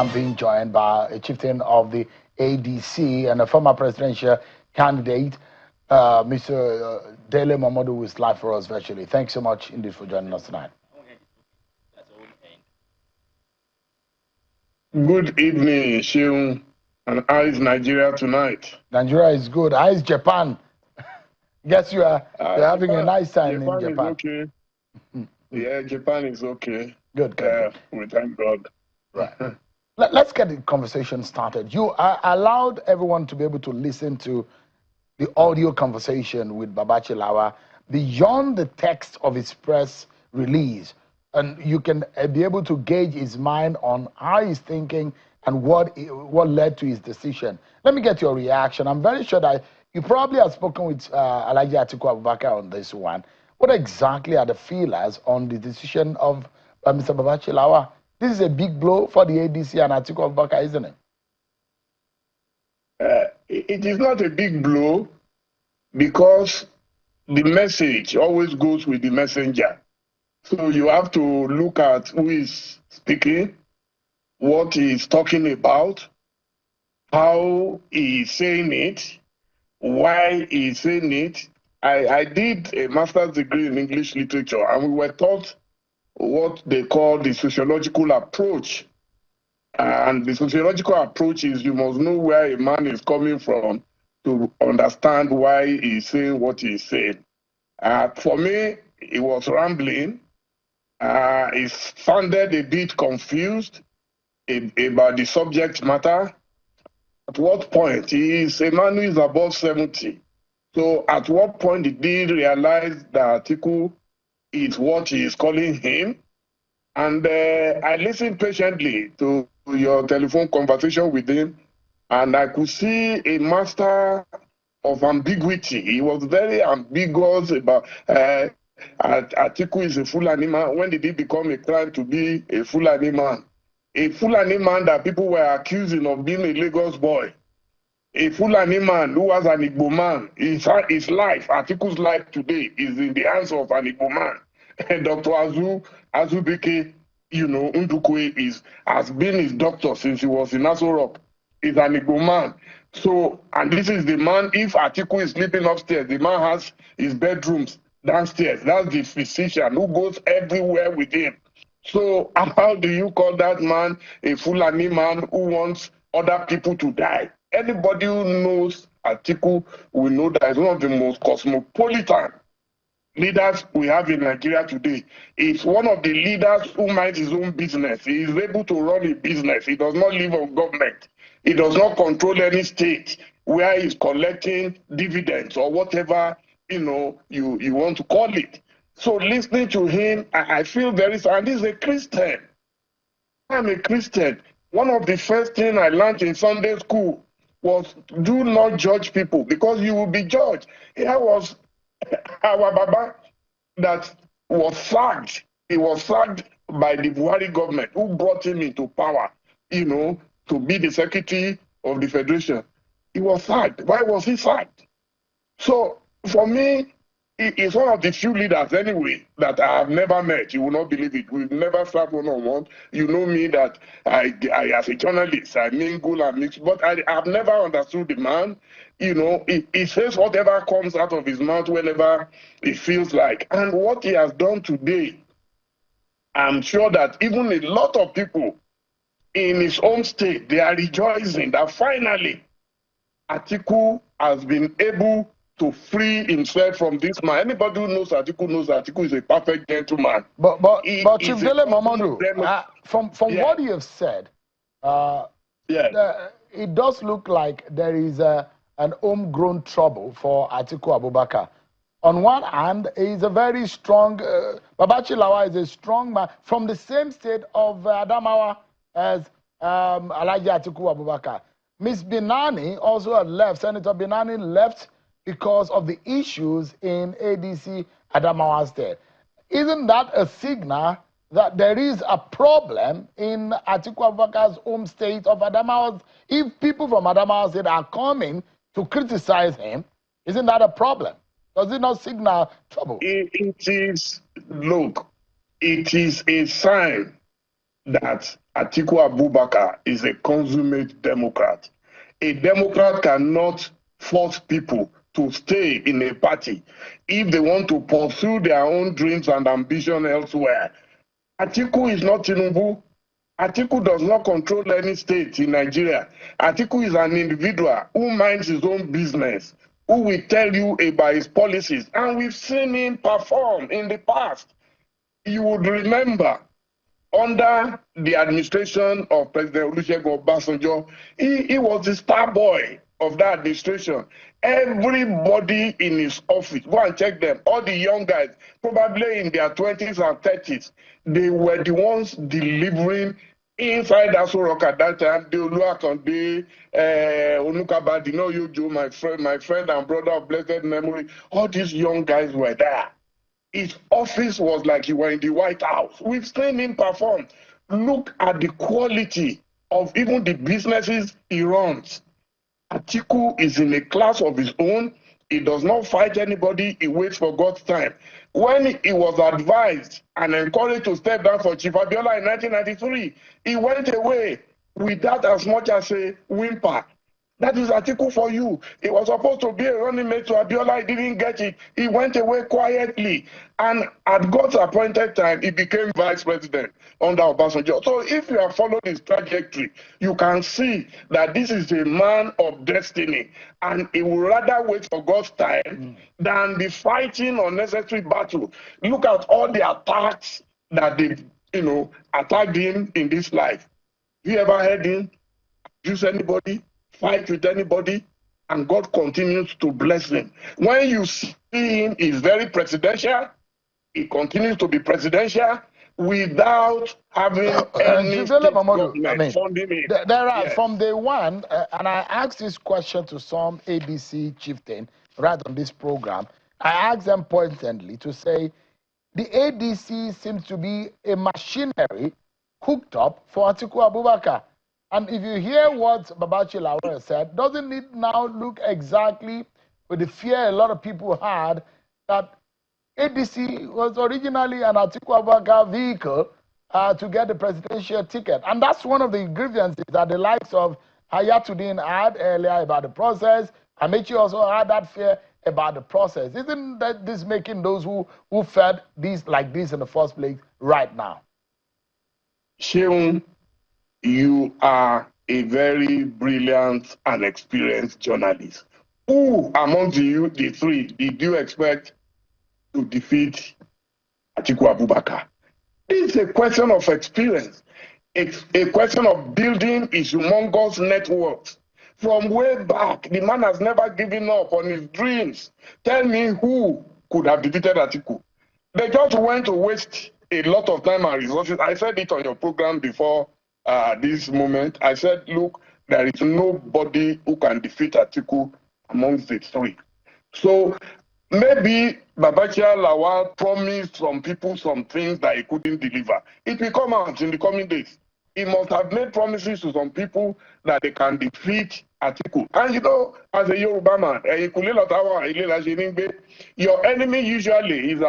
I'm being joined by a chieftain of the ADC and a former presidential candidate, Mr. Dele Momodu, who is live for us virtually. Thanks so much indeed for joining us tonight. Good evening, Sheung. And how is Nigeria tonight? Nigeria is good. How is Japan? Guess you're having a nice time in Japan. Is okay. Yeah, Japan is okay. Good. We thank God. Right. Let's get the conversation started. You allowed everyone to be able to listen to the audio conversation with Babachi Lawal beyond the text of his press release. And you can be able to gauge his mind on how he's thinking and what led to his decision. Let me get your reaction. I'm very sure that you probably have spoken with Alhaji Atiku Abubakar on this one. What exactly are the feelers on the decision of Mr. Babachi Lawal? This is a big blow for the ADC and Atiku Abubakar, isn't it? It is not a big blow because the message always goes with the messenger. So you have to look at who is speaking, what he is talking about, how he is saying it, why he is saying it. I did a master's degree in English literature, and we were taught what they call the sociological approach. And the sociological approach is you must know where a man is coming from to understand why he's saying what he's saying. For me, he was rambling. He sounded a bit confused about the subject matter. At what point? He is a man who is above 70. So at what point did he realize that Atiku is what he is calling him? And I listened patiently to your telephone conversation with him, and I could see a master of ambiguity. He was very ambiguous about Atiku is a Fulani man. When did he become a crime to be a Fulani man? A Fulani man that people were accusing of being a Lagos boy. A Fulani man who was an Igbo man. His life, Atiku's life today, is in the hands of an Igbo man. And Dr. Azubike, Ndukwe has been his doctor since he was in Aso Rock. He's an Igbo man. So, and this is the man, if Atiku is sleeping upstairs, the man has his bedrooms downstairs. That's the physician who goes everywhere with him. So how do you call that man a Fulani man who wants other people to die? Anybody who knows Atiku will know that he's one of the most cosmopolitan leaders we have in Nigeria today. He's one of the leaders who minds his own business. He is able to run a business. He does not live on government. He does not control any state where he's collecting dividends or whatever you want to call it. So listening to him, I feel very sad. And he's a Christian. I'm a Christian. One of the first things I learned in Sunday school was do not judge people because you will be judged. Here was our Baba that was sacked. He was sacked by the Buhari government who brought him into power, to be the secretary of the federation. He was sacked. Why was he sacked? So for me, he is one of the few leaders anyway that I have never met. You will not believe it. We've never sat one-on-one. You know me that I as a journalist, I mingle and mix, but I have never understood the man. He says whatever comes out of his mouth whenever he feels like. And what he has done today, I'm sure that even a lot of people in his own state, they are rejoicing that finally Atiku has been able to free himself from this man. Anybody who knows Atiku is a perfect gentleman. But Chief Dele Momodu, from what you have said, it does look like there is an homegrown trouble for Atiku Abubakar. On one hand, he's a very strong, Babachi Lawal is a strong man from the same state of Adamawa as Alhaji Atiku Abubakar. Ms. Binani also had left, Senator Binani left because of the issues in ADC Adamawa State. Isn't that a signal that there is a problem in Atiku Abubakar's home state of Adamawa? If people from Adamawa State are coming to criticize him, isn't that a problem? Does it not signal trouble? It is a sign that Atiku Abubakar is a consummate Democrat. A Democrat cannot force people to stay in a party if they want to pursue their own dreams and ambition elsewhere. Atiku is not Tinubu. Atiku does not control any state in Nigeria. Atiku is an individual who minds his own business, who will tell you about his policies. And we've seen him perform in the past. You would remember under the administration of President Olusegun Obasanjo, he was the star boy of that administration. Everybody in his office, go and check them, all the young guys, probably in their 20s and 30s, they were the ones delivering inside Aso Rock at that time. Deolu Akande, Onukabadi, Yojo, my friend and brother of blessed memory, all these young guys were there. His office was like you were in the White House. We've seen him perform. Look at the quality of even the businesses he runs. Atiku is in a class of his own. He does not fight anybody. He waits for God's time. When he was advised and encouraged to step down for Chief Abiola in 1993, he went away without as much as a whimper. That is Atiku for you. He was supposed to be a running mate to Abiola. He didn't get it. He went away quietly. And at God's appointed time, he became vice president under Obasanjo. So if you have followed his trajectory, you can see that this is a man of destiny. And he will rather wait for God's time than be fighting unnecessary battle. Look at all the attacks that they, attacked him in this life. You ever heard him abuse anybody? Fight with anybody, and God continues to bless him. When you see him, he's very presidential. He continues to be presidential without having any Dele, Momodu, government funding him. There are from day one, and I asked this question to some ADC chieftain right on this program. I asked them pointedly to say the ADC seems to be a machinery hooked up for Atiku Abubakar. And if you hear what Babachi Lawal said, doesn't it now look exactly with the fear a lot of people had that ADC was originally an Atiku Abubakar vehicle to get the presidential ticket? And that's one of the grievances that the likes of Hayatuddin had earlier about the process. Amechi also had that fear about the process. Isn't that this making those who fed these like this in the first place right now? Sheung, you are a very brilliant and experienced journalist. Who among the three did you expect to defeat Atiku Abubakar? This is a question of experience. It's a question of building his humongous networks. From way back, the man has never given up on his dreams. Tell me who could have defeated Atiku. They just went to waste a lot of time and resources. I said it on your program before this moment. I said, look, there is nobody who can defeat Atiku amongst the three. So maybe Babachir Lawal promised some people some things that he couldn't deliver. It will come out in the coming days. He must have made promises to some people that they can defeat Atiku. And as a Yoruba man, your enemy usually is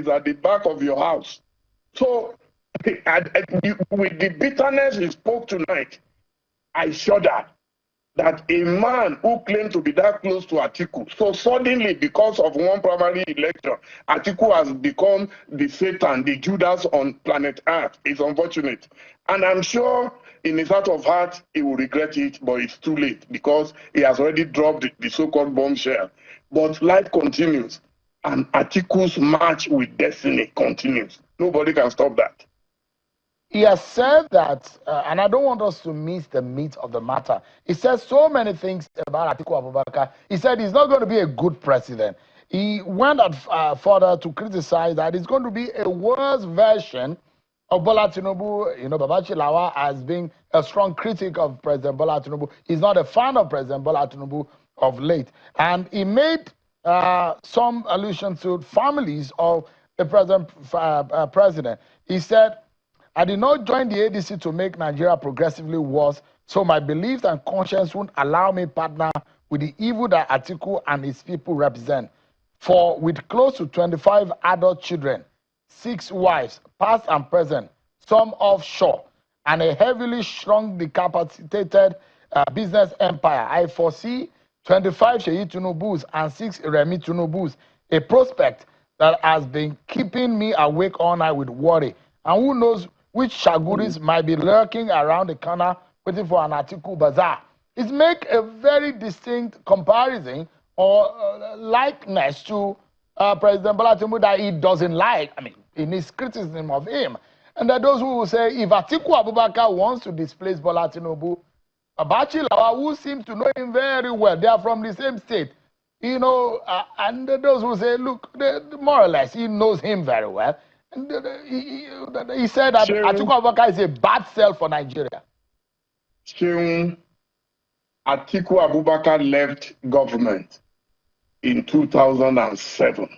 at the back of your house. So with the bitterness he spoke tonight, I shudder that a man who claimed to be that close to Atiku, so suddenly because of one primary election, Atiku has become the Satan, the Judas on planet Earth. It's unfortunate. And I'm sure in his heart of heart, he will regret it, but it's too late because he has already dropped the so-called bombshell. But life continues, and Atiku's march with destiny continues. Nobody can stop that. He has said that, and I don't want us to miss the meat of the matter. He says so many things about Atiku Abubakar. He said he's not going to be a good president. He went further to criticize that it's going to be a worse version of Bola Tinubu. Babachi Lawal has been a strong critic of President Bola Tinubu. He's not a fan of President Bola Tinubu of late. And he made some allusion to families of the president. He said, I did not join the ADC to make Nigeria progressively worse, so my beliefs and conscience won't allow me to partner with the evil that Atiku and his people represent. For with close to 25 adult children, 6 wives, past and present, some offshore, and a heavily shrunk, decapitated business empire. I foresee 25 Sheyi Tinubus and 6 Remi Tinubus, a prospect that has been keeping me awake all night with worry. And who knows which Shaguris might be lurking around the corner waiting for an Atiku bazaar. It makes a very distinct comparison or likeness to President Bola Tinubu that he doesn't like. I mean, in his criticism of him. And there are those who will say, if Atiku Abubakar wants to displace Bola Tinubu, Abachi Lawal, who seems to know him very well, they are from the same state, you know, and those who say, look, more or less, he knows him very well. And he said that Atiku Abubakar is a bad sell for Nigeria. Atiku Abubakar left government in 2007.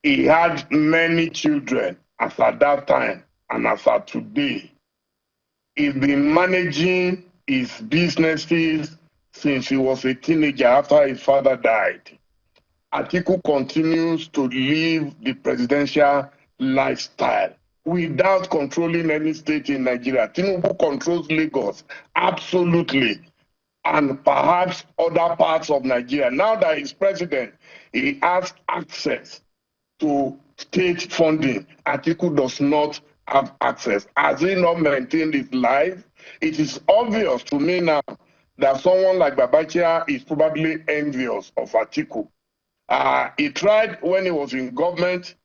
He had many children as at that time and as at today. He's been managing his businesses since he was a teenager after his father died. Atiku continues to live the presidential lifestyle without controlling any state in Nigeria. Tinubu controls Lagos, absolutely, and perhaps other parts of Nigeria. Now that he's president, he has access to state funding. Atiku does not have access. Has he not maintained his life? It is obvious to me now that someone like Babachia is probably envious of Atiku. He tried when he was in government,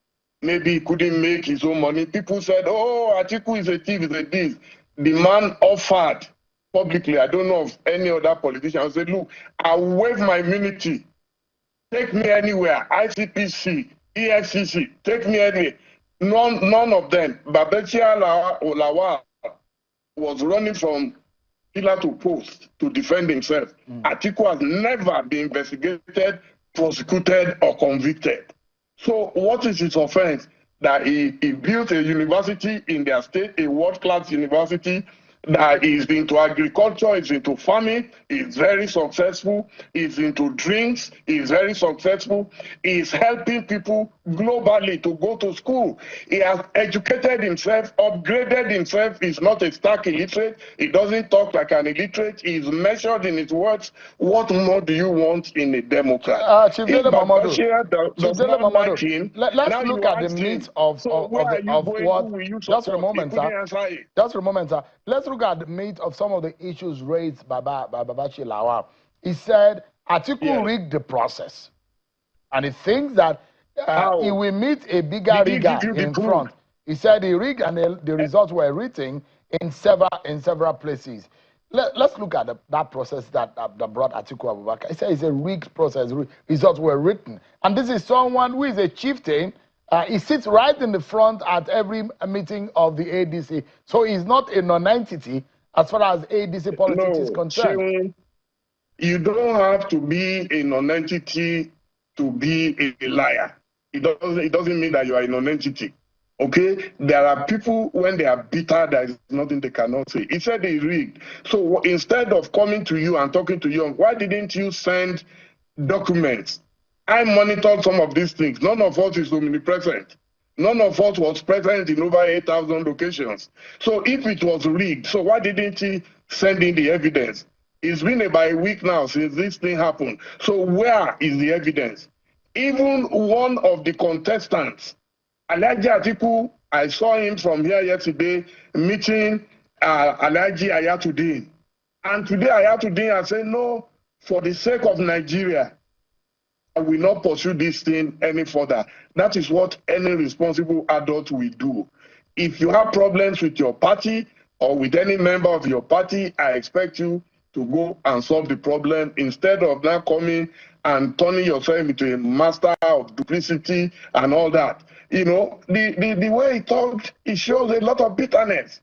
maybe he couldn't make his own money. People said, oh, Atiku is a thief, is a thief. The man offered publicly, I don't know of any other politician, I said, look, I'll waive my immunity. Take me anywhere, ICPC, EFCC, take me anywhere. None of them. Babachia Lawal was running from pillar to post to defend himself. Atiku has never been investigated, prosecuted, or convicted. So what is his offense? That he built a university in their state, a world-class university, that is into agriculture, is into farming, is very successful, is into drinks, is very successful, is helping people globally to go to school. He has educated himself, upgraded himself, is not a stark illiterate, he doesn't talk like an illiterate, he is measured in his words. What more do you want in a Democrat? Chief Dele Momodu, does not like him, let's look at the meat of what. Just a moment, sir. Just a moment, sir. Let's look at the meat of some of the issues raised by Babachi Lawal. He said Atiku rigged the process, and he thinks that he will meet a bigger rigger in front. He said he rigged, and the results were written in several places. Let's look at that process that brought Atiku Abubakar. He said it's a rigged process. Results were written, and this is someone who is a chieftain. He sits right in the front at every meeting of the ADC. So he's not a non-entity as far as ADC politics is concerned. Sharon, you don't have to be a non-entity to be a liar. It doesn't mean that you are a non-entity. Okay? There are people, when they are bitter, there is nothing they cannot say. He said he rigged. So instead of coming to you and talking to you, why didn't you send documents? I monitored some of these things. None of us is omnipresent. None of us was present in over 8,000 locations. So if it was rigged, so why didn't he send in the evidence? It's been about a week now since this thing happened. So where is the evidence? Even one of the contestants, Alhaji Atiku, I saw him from here yesterday meeting Alhaji Ayatudin. And today Ayatudin has said, no, for the sake of Nigeria, I will not pursue this thing any further. That is what any responsible adult will do. If you have problems with your party or with any member of your party, I expect you to go and solve the problem instead of now coming and turning yourself into a master of duplicity and all that. You know, the way he talked, it shows a lot of bitterness.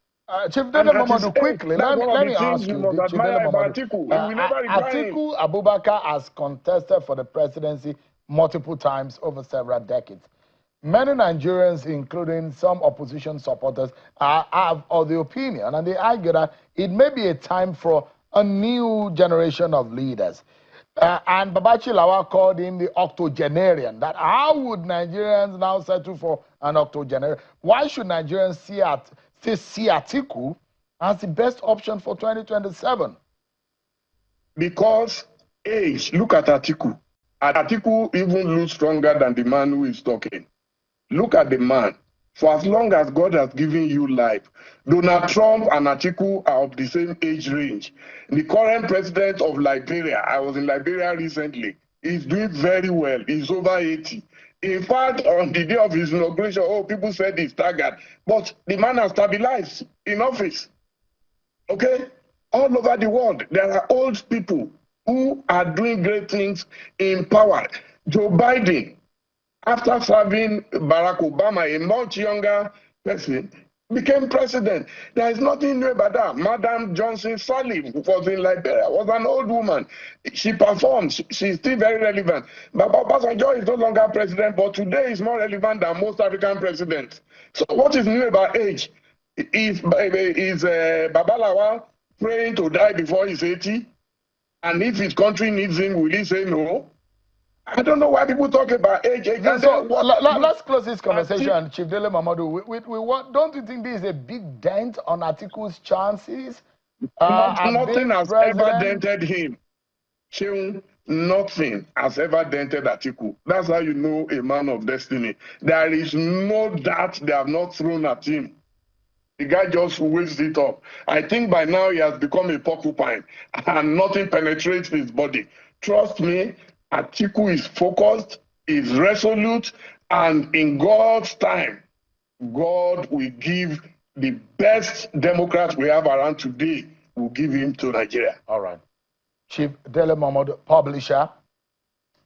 Chief Dele Momodu, quickly, let me ask you, Chief Dele Momodu, Atiku Abubakar has contested for the presidency multiple times over several decades. Many Nigerians, including some opposition supporters, have of the opinion, and they argue that it may be a time for a new generation of leaders. And Babachi Lawal called him the octogenarian. That how would Nigerians now settle for an octogenarian? Why should Nigerians still see Atiku as the best option for 2027? Because age, look at Atiku. Atiku even looks stronger than the man who is talking. Look at the man. For as long as God has given you life, Donald Trump and Atiku are of the same age range. The current president of Liberia, I was in Liberia recently, is doing very well. He's over 80. In fact, on the day of his inauguration, people said he's staggered. But the man has stabilized in office. Okay? All over the world, there are old people who are doing great things in power. Joe Biden, after serving Barack Obama, a much younger person, became president. There is nothing new about that. Madam Johnson Sirleaf was in Liberia, was an old woman. She performed. She's still very relevant. Baba Obasanjo is no longer president, but today is more relevant than most African presidents. So what is new about age? Is Baba Lawal praying to die before he's 80? And if his country needs him, will he say no? I don't know why people talk about age. So let's close this conversation, Chief Dele Momodu. Don't you think this is a big dent on Atiku's chances? Nothing has ever dented him. Nothing has ever dented Atiku. That's how you know a man of destiny. There is no doubt they have not thrown at him. The guy just waves it up. I think by now he has become a porcupine and nothing penetrates his body. Trust me, Atiku is focused, is resolute, and in God's time, God will give the best Democrat we have around today, will give him to Nigeria. All right. Chief Dele Momodu, publisher,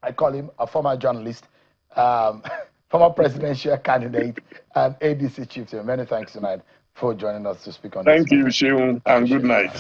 I call him a former journalist, former presidential candidate, and ADC chief. So many thanks tonight for joining us to speak on this. Thank you, Sheung, and good night.